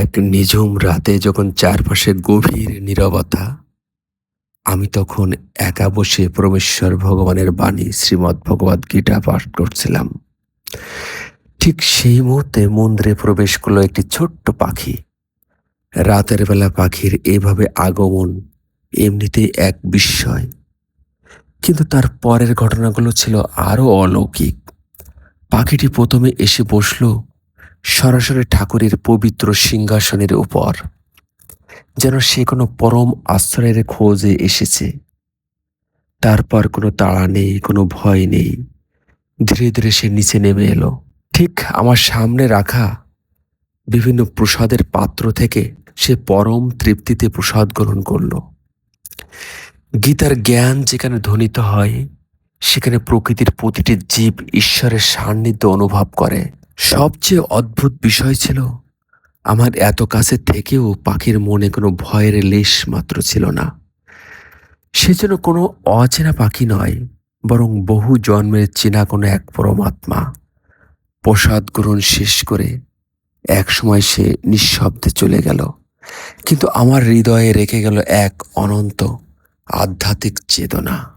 এক নিঝুম রাতে যখন চারপাশে গভীর নীরবতা, আমি তখন একা বসে পরমেশ্বর ভগবানের বাণী শ্রীমদ্ ভগবদ্ গীতা পাঠ করছিলাম। ঠিক সেই মুহূর্তে মন্দিরে প্রবেশ করলো একটি ছোট্ট পাখি। রাতের বেলা পাখির এভাবে আগমন এমনিতেই এক বিস্ময়, কিন্তু তার পরের ঘটনাগুলো ছিল আরো অলৌকিক। পাখিটি প্রথমে এসে বসল সরাসরি ঠাকুরের পবিত্র সিংহাসনের উপর, যেন সে কোনো পরম আশ্রয়ের খোঁজে এসেছে। তারপর কোনো তাড়া নেই, কোনো ভয় নেই। ধীরে ধীরে সে নিচে নেমে এলো। ঠিক আমার সামনে রাখা বিভিন্ন প্রসাদের পাত্র থেকে সে পরম তৃপ্তিতে প্রসাদ গ্রহণ করল। গীতার জ্ঞান যেখানে ধ্বনিত হয়, সেখানে প্রকৃতির প্রতিটি জীব ঈশ্বরের সান্নিধ্য অনুভব করে। সবচেয়ে অদ্ভুত বিষয় ছিল, আমার এত কাছে থেকেও পাখির মনে কোনো ভয়ের লেশ মাত্র ছিল না। সে যেন কোনো অচেনা পাখি নয়, বরং বহু জন্মের চেনা কোনো এক পরমাত্মা। প্রসাদ গ্রহণ শেষ করে একসময় সে নিঃশব্দে চলে গেল, কিন্তু আমার হৃদয়ে রেখে গেল এক অনন্ত আধ্যাত্মিক চেতনা।